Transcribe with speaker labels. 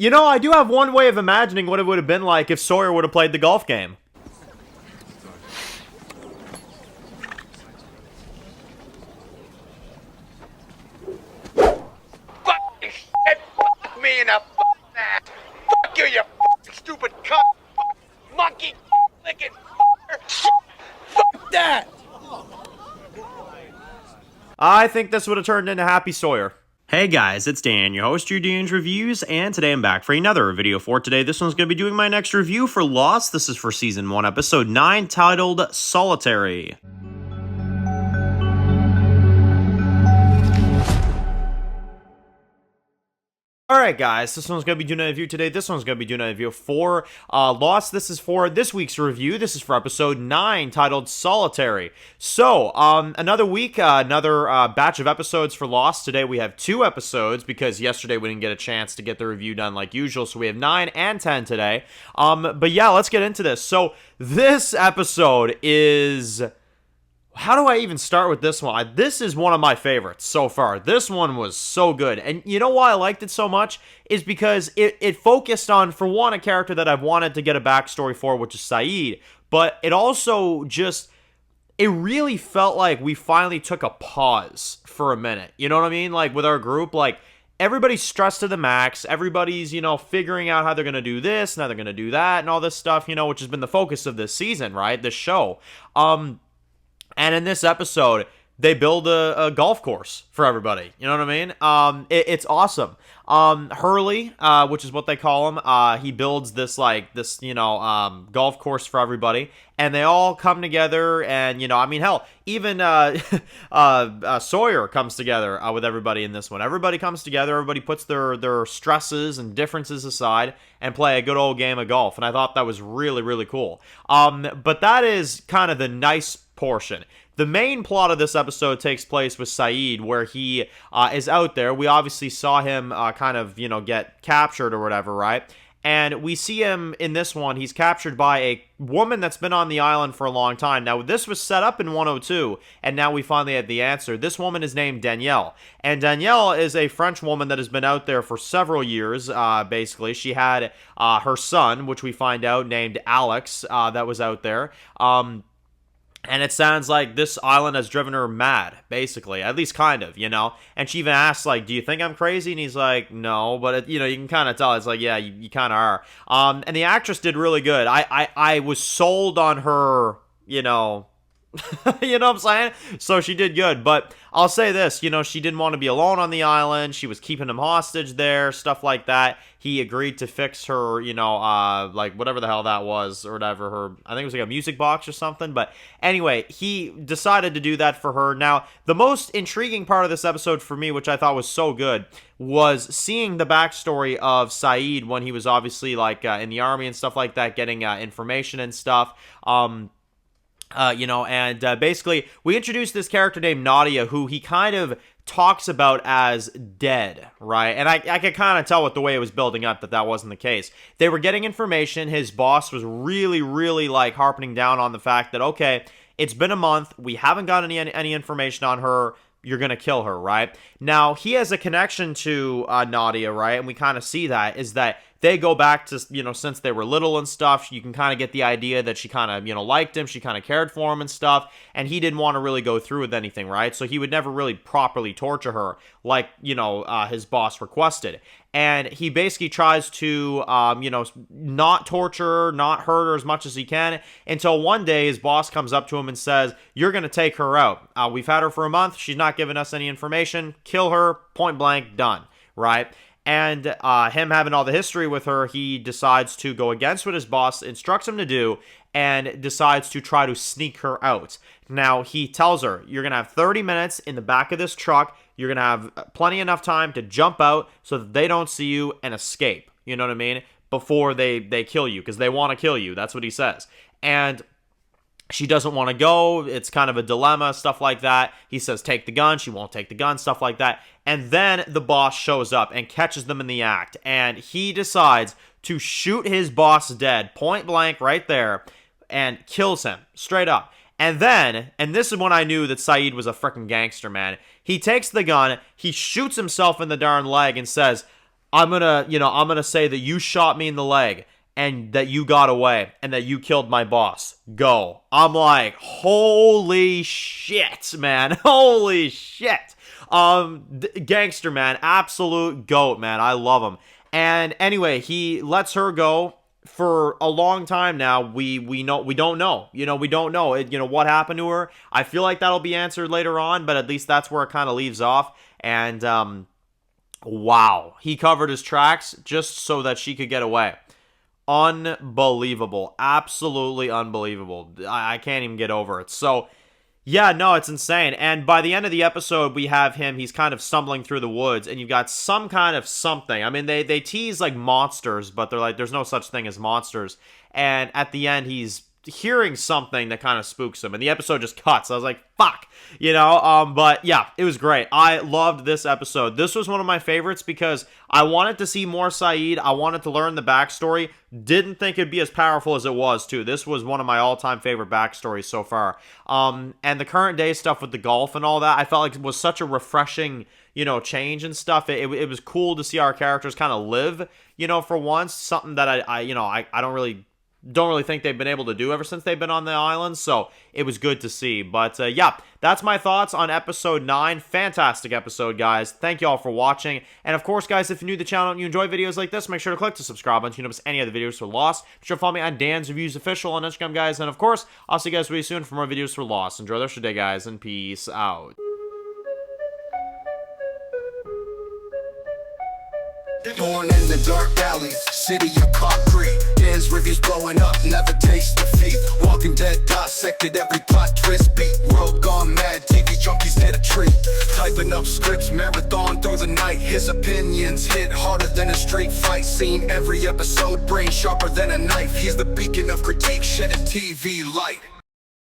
Speaker 1: You know, I do have one way of imagining what it would have been like if Sawyer would have played the golf game.
Speaker 2: Fucking shit, fuck me in the fucking ass. Fuck you, you fucking stupid cunt. Monkey licking fuck that.
Speaker 1: I think this would have turned into Happy Sawyer. Hey guys, it's Dan, your host, your Dan's Reviews, and today I'm back for another video for today. This one's going to be doing my next review for Lost. This is for Season 1, Episode 9, titled Solitary. Alright guys, this one's going to be doing a review today. This one's going to be doing a review for Lost. This is for this week's review. This is for episode 9, titled Solitary. So, another week, another batch of episodes for Lost. Today we have 2 episodes because yesterday we didn't get a chance to get the review done like usual. So we have 9 and 10 today. But yeah, let's get into this. So, this episode is... How do I even start with this one? This is one of my favorites so far. This one was so good. And you know why I liked it so much? Is because it focused on, for one, a character that I've wanted to get a backstory for, which is Sayid. But it also just... It really felt like we finally took a pause for a minute. You know what I mean? Like, with our group, like... Everybody's stressed to the max. Everybody's, figuring out how they're going to do this, and how they're going to do that, and all this stuff, which has been the focus of this season, right? This show. And in this episode, they build a golf course for everybody. You know what I mean? It's awesome. Hurley, which is what they call him, he builds this golf course for everybody, and they all come together. And hell, even Sawyer comes together with everybody in this one. Everybody comes together. Everybody puts their stresses and differences aside and play a good old game of golf. And I thought that was really, really cool. But that is kind of the nice portion. The main plot of this episode takes place with Sayid, where he is out there. We obviously saw him get captured or whatever, right? And we see him in this one. He's captured by a woman that's been on the island for a long time. Now, this was set up in 102, and now we finally have the answer. This woman is named Danielle. And Danielle is a French woman that has been out there for several years, basically. She had her son, which we find out, named Alex, that was out there. And it sounds like this island has driven her mad, basically. At least kind of, And she even asks, like, do you think I'm crazy? And he's like, no. But, you can kind of tell. It's like, yeah, you kind of are. And the actress did really good. I was sold on her, you know what I'm saying? So she did good. But I'll say this, she didn't want to be alone on the island. She was keeping him hostage there, stuff like that. He agreed to fix her, like whatever the hell that was or whatever. I think it was like a music box or something. But anyway, he decided to do that for her. Now, the most intriguing part of this episode for me, which I thought was so good, was seeing the backstory of Sayid when he was obviously like in the army and stuff like that, getting information and stuff. Basically, we introduced this character named Nadia, who he kind of talks about as dead, right? And I could kind of tell with the way it was building up that wasn't the case. They were getting information. His boss was really, really, like, harping down on the fact that, okay, it's been a month. We haven't got any information on her. You're going to kill her, right? Now, he has a connection to Nadia, right? And we kind of see that, is that they go back to, since they were little and stuff. You can kind of get the idea that she kind of, liked him. She kind of cared for him and stuff. And he didn't want to really go through with anything, right? So he would never really properly torture her like, his boss requested. And he basically tries to, not torture her, not hurt her as much as he can, until one day his boss comes up to him and says, you're going to take her out. We've had her for a month. She's not giving us any information. Kill her, point blank, done, right? And him having all the history with her, he decides to go against what his boss instructs him to do and decides to try to sneak her out. Now, he tells her, you're going to have 30 minutes in the back of this truck. You're going to have plenty enough time to jump out so that they don't see you and escape. You know what I mean? Before they kill you, because they want to kill you. That's what he says. And she doesn't want to go. It's kind of a dilemma, stuff like that. He says, take the gun. She won't take the gun, stuff like that. And then the boss shows up and catches them in the act. And he decides to shoot his boss dead, point blank right there, and kills him straight up. And then, and this is when I knew that Sayid was a freaking gangster, man. He takes the gun, he shoots himself in the darn leg and says, I'm gonna say that you shot me in the leg and that you got away and that you killed my boss. Go. I'm like, holy shit, man. Holy shit. Gangster, man. Absolute goat, man. I love him. And anyway, he lets her go. For a long time now, we don't know. We don't know. What happened to her. I feel like that'll be answered later on, but at least that's where it kind of leaves off. And wow, he covered his tracks just so that she could get away. Unbelievable. Absolutely unbelievable. I can't even get over it. So yeah, no, it's insane. And by the end of the episode, we have him, he's kind of stumbling through the woods, and you've got some kind of something. I mean, they tease like monsters, but they're like, there's no such thing as monsters. And at the end, he's hearing something that kind of spooks him, and the episode just cuts. I was like, fuck, but yeah, it was great. I loved this episode. This was one of my favorites because I wanted to see more Sayid. I wanted to learn the backstory. Didn't think it'd be as powerful as it was, too. This was one of my all-time favorite backstories so far. And the current day stuff with the golf and all that, I felt like it was such a refreshing, change and stuff. It was cool to see our characters kind of live, for once. Something that I don't really think they've been able to do ever since they've been on the island, so it was good to see. But yeah, that's my thoughts on episode 9. Fantastic episode, guys. Thank you all for watching. And of course, guys, if you're new to the channel and you enjoy videos like this, make sure to click the subscribe button so you don't miss any other videos for Lost. Be sure to follow me on Dan's Reviews Official on Instagram, guys. And of course, I'll see you guys really soon for more videos for Lost. Enjoy the rest of your day, guys, and peace out.
Speaker 3: Born in the dark alleys, city of concrete. Dan's reviews blowing up, never taste defeat. Walking Dead dissected every plot twist beat. World gone mad, TV junkies hit a treat. Typing up scripts, marathon through the night. His opinions hit harder than a street fight scene. Every episode, brain sharper than a knife. He's the beacon of critique, shedding TV light.